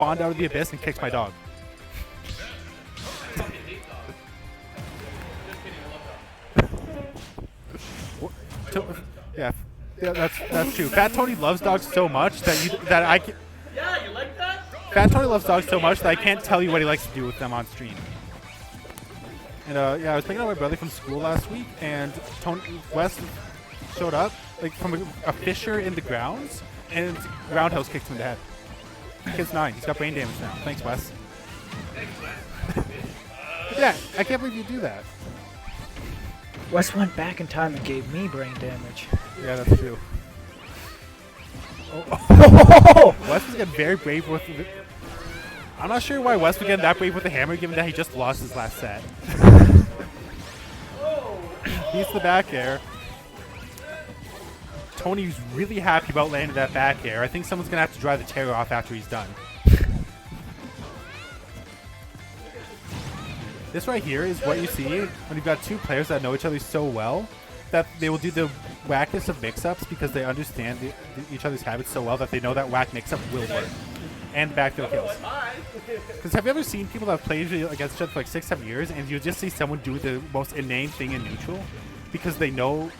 spawned out of the abyss and kicked my dog. Yeah, that's true. Fat Tony loves dogs so much that I can. Yeah, you like that? Fat Tony loves dogs so much that I can't tell you what he likes to do with them on stream. And yeah, I was picking up my brother from school last week, and Wes showed up like from a fissure in the grounds, and roundhouse kicked him in the head. Kid's 9. He's got brain damage now. Thanks, Wes. Yeah, I can't believe you do that. Wes went back in time and gave me brain damage. Yeah, that's true. Oh. Wes was getting very brave with it. I'm not sure why Wes was getting that brave with the hammer, given that he just lost his last set. Beats the back air. Tony's really happy about landing that back air. I think someone's going to have to dry the terror off after he's done. This right here is what you see when you've got two players that know each other so well that they will do the wackest of mix-ups because they understand each other's habits so well that they know that whack mix-up will work. And back throw kills. Because have you ever seen people that have played against each other for like 6-7 years and you just see someone do the most inane thing in neutral because they know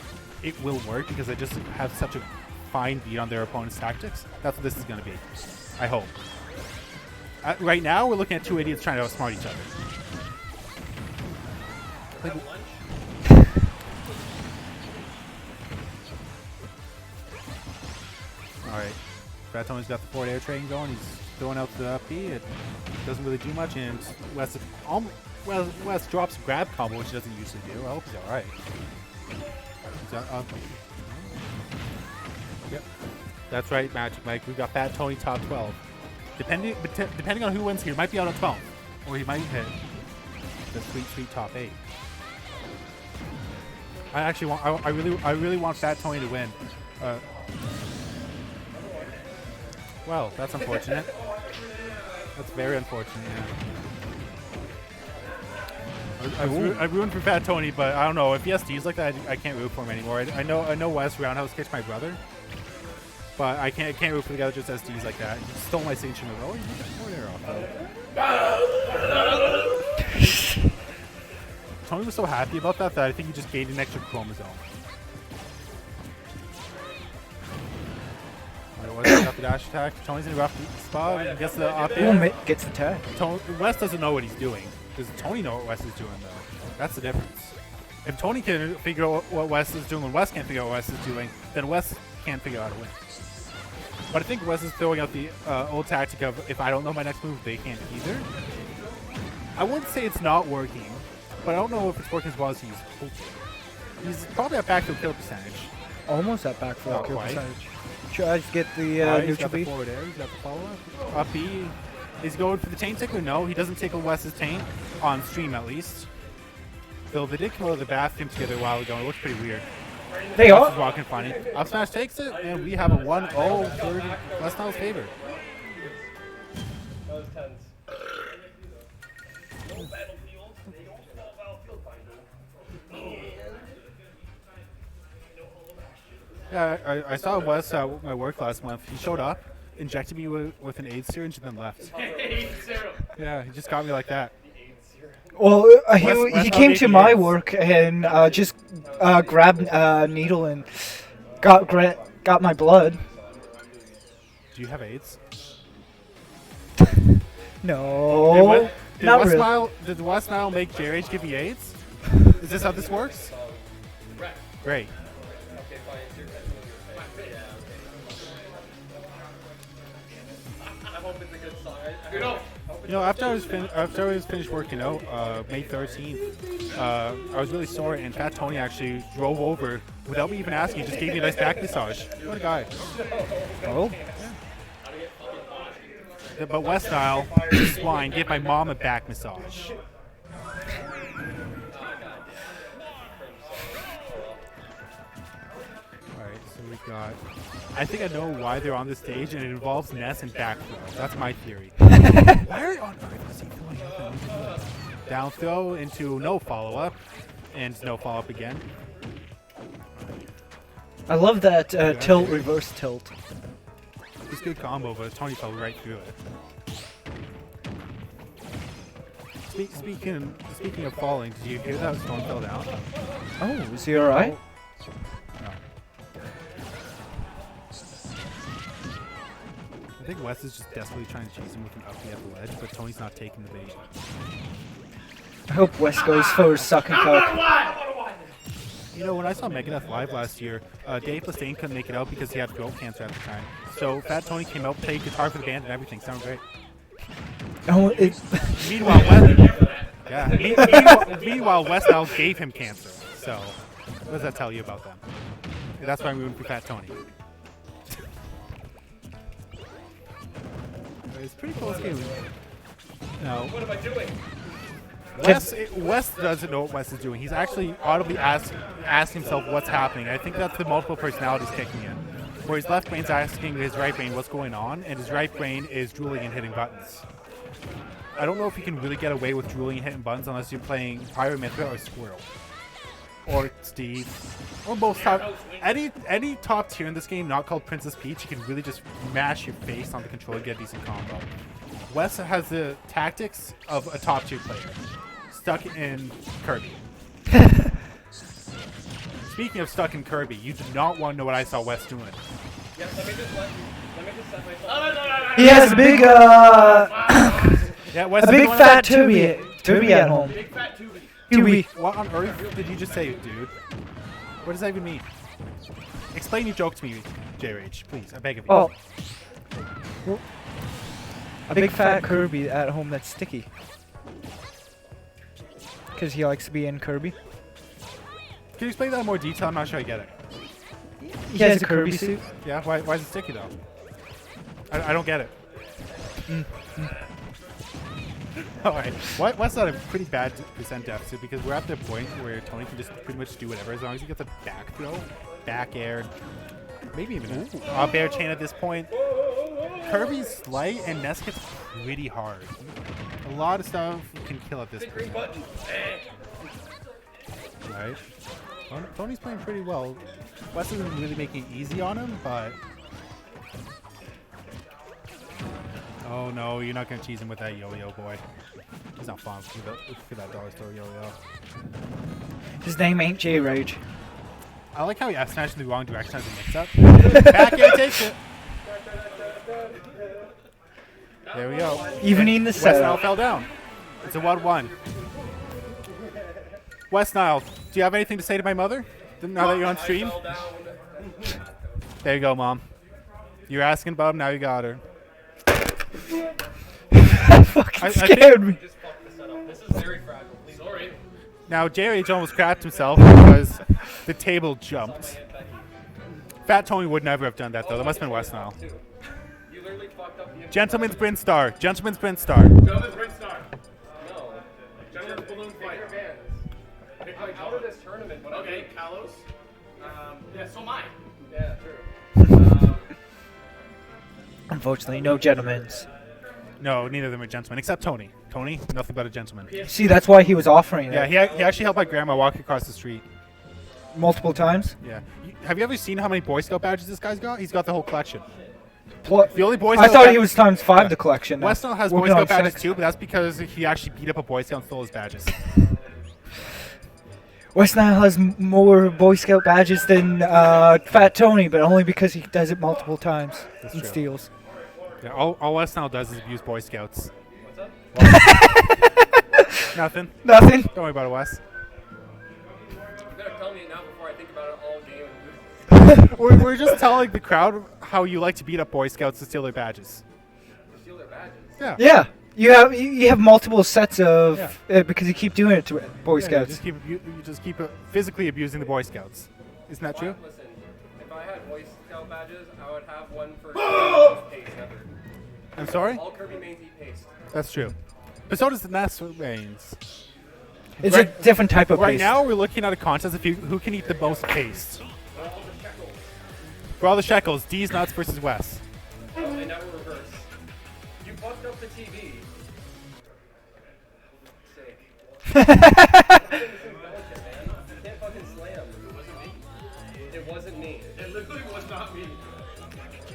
it will work because they just have such a fine beat on their opponent's tactics? That's what this is going to be. I hope. Right now, we're looking at two idiots trying to outsmart each other. Like, alright. Fat Tony's got the forward air train going. He's throwing out the up B. It doesn't really do much, and Wes drops a grab combo, which he doesn't usually do. I hope he's alright. Yep. That's right, Magic Mike. We've got Fat Tony top 12. Depending on who wins here, he might be out on 12. Or he might hit the sweet top 8. I actually want I really want Fat Tony to win. Well, that's unfortunate. That's very unfortunate, yeah. I ruined for Fat Tony, but I don't know. If he has D's like that, I can't root for him anymore. I know Wes roundhouse kicked my brother, but I can't root for the guy that just has D's like that. He stole my signature move. Oh, you took the forward air off. Tony was so happy about that I think he just gained an extra chromosome. Wes got the dash attack. Tony's in a rough spot. He gets the up air. Gets the tag. Wes doesn't know what he's doing. Does Tony know what Wes is doing, though? That's the difference. If Tony can figure out what Wes is doing and Wes can't figure out what Wes is doing, then Wes can't figure out how to win. But I think Wes is throwing out the old tactic of, if I don't know my next move, they can't either. I wouldn't say it's not working, but I don't know if it's working as well as he's hoping. He's probably at backfield kill percentage. Almost at backfield kill percentage. Tries to get the he's got the forward air. He's got the follow-up. Up B. Is he going for the chain tickler? No, he doesn't tickle Wes's chain. On stream, at least. Though they did come out of the bathroom together a while ago. It looks pretty weird. They are. Walking funny. Up smash takes it, and we have a 1-0 for WesNile's favor. That was tense. No battlefield. They don't fall battlefield finder. Yeah, I saw Wes at my work last month. He showed up, injected me with an AIDS syringe, and then left. Yeah, he just got me like that. Well, he came to my work and just grabbed a needle and got my blood. Do you have AIDS? No, not really. Did WesNile make JRH give me AIDS? Is this how this works? Great. You know, after I was finished working out, May 13th, I was really sore, and Fat Tony actually drove over without me even asking. He just gave me a nice back massage. What a guy! Oh. Yeah. But WesNile, this swine, gave my mom a back massage. Alright, so we got... I think I know why they're on the stage, and it involves Ness and back throw. That's my theory. Why are you on down throw into no follow-up, and no follow-up again. I love that tilt, reverse tilt. It's a good combo, but Tony fell right through it. speaking of falling, did you hear that Stone fell down? Oh, is he alright? No. I think Wes is just desperately trying to chase him with an upbeat at the ledge, but Tony's not taking the bait. I hope Wes goes for suck and cook. You know, when I saw Megadeth live last year, Dave Mustaine couldn't make it out because he had throat cancer at the time. So Fat Tony came out, played guitar for the band, and everything. Sounded great. Oh, it's Meanwhile, meanwhile, WesNile gave him cancer. So, what does that tell you about them? That's why I'm rooting for Fat Tony. It's a pretty close game. No. What am I doing? Wes doesn't know what Wes is doing. He's actually audibly asked himself what's happening. I think that's the multiple personalities kicking in. Where his left brain's asking his right brain what's going on, and his right brain is drooling and hitting buttons. I don't know if you can really get away with drooling and hitting buttons unless you're playing Pyro Mithra or Squirrel. Or Steve. Or both top. Any top tier in this game not called Princess Peach, you can really just mash your face on the controller and get a decent combo. Wes has the tactics of a top tier player. Stuck in Kirby. Speaking of stuck in Kirby, you do not want to know what I saw Wes doing. Yeah, let me just set myself. he has a big Yeah, Wes a big fat Kirby at home. Big fat tubey. Kirby. What on earth did you just say, dude? What does that even mean? Explain your joke to me, J-Rage, please. I beg of you. Oh. A big fat Kirby at home that's sticky. Because he likes to be in Kirby. Can you explain that in more detail? I'm not sure I get it. He has a Kirby suit. Yeah, why is it sticky though? I don't get it. Alright, Wes at a pretty bad percent deficit because we're at the point where Tony can just pretty much do whatever as long as he gets a back throw, back air, maybe even a bear chain at this point. Kirby's light and Ness hits pretty hard. A lot of stuff can kill at this point. Button. Right? Tony's playing pretty well. Wes isn't really making it easy on him, but... Oh no, you're not going to cheese him with that yo-yo, boy. He's not fun for that dollar store yo-yo. His name ain't J-Rage. I like how he F-snatched in the wrong direction as a mix-up. Back air takes it. There we go. Evening the WesNile setup. fell down. It's a 1-1. WesNile, do you have anything to say to my mother? Now that you're on stream? There you go, Mom. You were asking about him, now you got her. Fucking scared me. Just fucked this setup. This is very fragile. Sorry. Now, J-Rage almost crapped himself because the table jumped. Fat Tony would never have done that, though. That must have been WesNile. You literally fucked up the Gentleman's Sprint Star. Gentleman's Sprint Star. Gentleman's Ring Star. No. Gentleman's Balloon Fight. I'm out of this tournament, but okay, Kalos. Yeah, so mine. Yeah, true. Unfortunately, no gentlemen's. No, neither of them are gentlemen, except Tony. Tony, nothing but a gentleman. See, that's why he was offering Yeah, it he actually helped my grandma walk across the street. multiple times. Yeah. Have you ever seen how many Boy Scout badges this guy's got? He's got the whole collection. What? The only Boy I Scout thought he was times 5 the collection. now. WesNile has Working Boy Scout on badges 6. too, but that's because he actually beat up a Boy Scout and stole his badges. WesNile has more Boy Scout badges than Fat Tony, but only because he does it multiple times That's and true. steals. Yeah, all WesNile does is abuse Boy Scouts. What's up? Nothing. Nothing. Don't worry about it, Wes. You better tell me it now before I think about it all game. We're just telling the crowd how you like to beat up Boy Scouts to steal their badges. Steal their badges. Yeah. Yeah, you have multiple sets of because you keep doing it to Boy Yeah, Scouts. you just keep physically abusing the Boy Scouts. Isn't that true? Listen, if I had Boy Scout badges, I would have one for Kirby paste ever. I'm sorry? All Kirby mains eat paste. That's true. But so does the Ness reigns. It's a different type of Right paste. now, we're looking at a contest of who can eat the most paste. For all the shekels, D's nuts versus Wes. And now we're reverse. You fucked up the TV. Sake. You can't fucking slam. It wasn't me. It wasn't me. It literally was not me.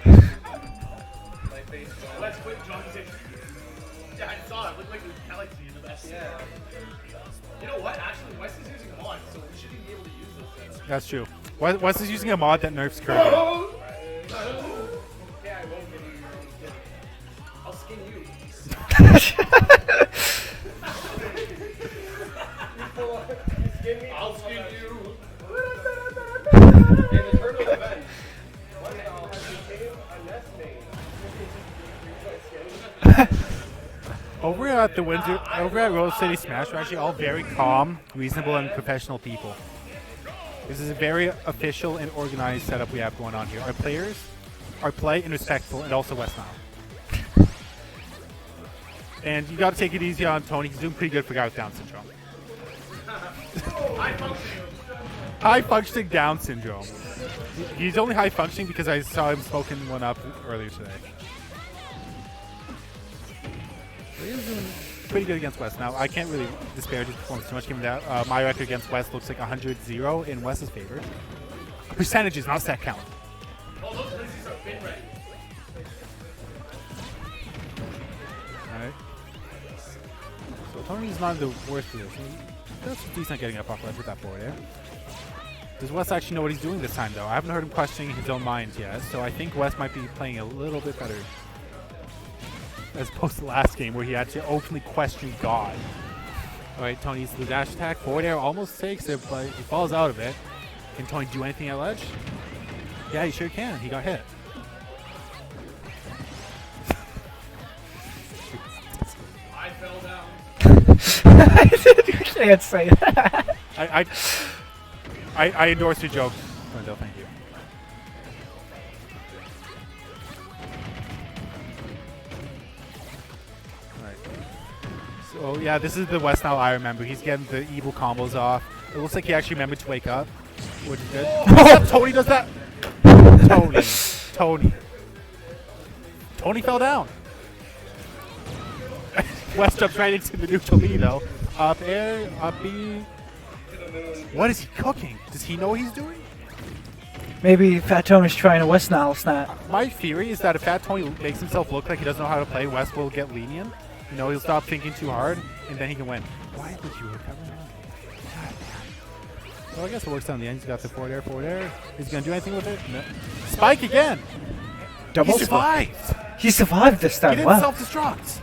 My face. Let's quit John's. Yeah, I saw it. It looked like a galaxy in the back. Yeah. You know what? Actually, Wes is using mods, so we should be able to use this. That's true. Wes is using a mod that nerfs Kirby. Yeah, I won't give you your own skin. I'll skin you. You skin me, I'll skin you. In the turtle event, WesNile has became a Ness main. Over at the Windsor, over at Rose City Smash, we're actually all very calm, reasonable, and professional people. This is a very official and organized setup we have going on here. Our players are polite and respectful, and also WesNile. And you got to take it easy on Tony. He's doing pretty good for a guy with Down syndrome. High functioning Down syndrome. He's only high functioning because I saw him smoking one up earlier today. He is doing pretty good against West. Now, I can't really disparage his performance too much, given that my record against West looks like 100-0 in West's favor. Percentages, not set count. Alright. So Tony's not in the worst position. That's decent getting up off ledge with that forward air. Does West actually know what he's doing this time, though? I haven't heard him questioning his own mind yet, so I think West might be playing a little bit better. As opposed to the last game where he had to openly question God. Alright, Tony's the dash attack. Forward air almost takes it, but he falls out of it. Can Tony do anything at ledge? Yeah, he sure can. He got hit. I fell down. You can't say that. I endorse your joke, Wendell. Thank you. So yeah, this is the WesNile I remember. He's getting the evil combos off. It looks like he actually remembered to wake up, which is good. Oh, Tony does that. Tony fell down. West jumps right into the neutral B though. Up air, up B. What is he cooking? Does he know what he's doing? Maybe Fat Tony's trying a WesNile snap. My theory is that if Fat Tony makes himself look like he doesn't know how to play, West will get lenient. You know, he'll stop thinking too hard, and then he can win. Why would you recover now? Well, I guess it works out in the end. He's got the forward air. Is he going to do anything with it? No. Spike again! Double He survived! He survived this He time. didn't Wow. self-destruct.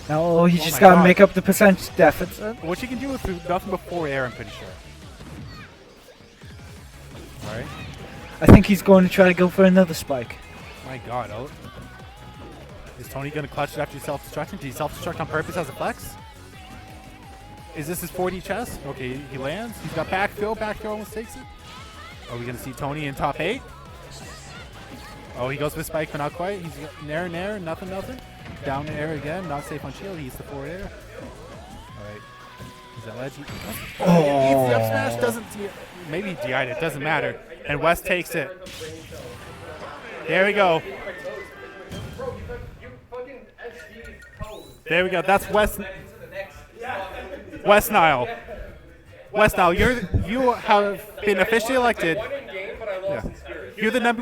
No, he just my got to God. make up the percentage deficit. What you can do with nothing but forward air, I'm pretty sure. Alright. I think he's going to try to go for another spike. My God. Oh. Is Tony going to clutch it after self-destruction? Did he self-destruct on purpose as a flex? Is this his 4D chess? Okay, he lands. He's got back throw. Back throw almost takes it. Are we going to see Tony in top 8? Oh, he goes for the spike, but not quite. He's nair, nothing. Down in air again. Not safe on shield. He eats the forward air. Alright. Is that ledge? He eats the up smash. Doesn't. Maybe he DI'd it. Doesn't matter. And West takes it. There we go. There we go. That's WesNile. WesNile, you have been officially elected. Yeah. You're the number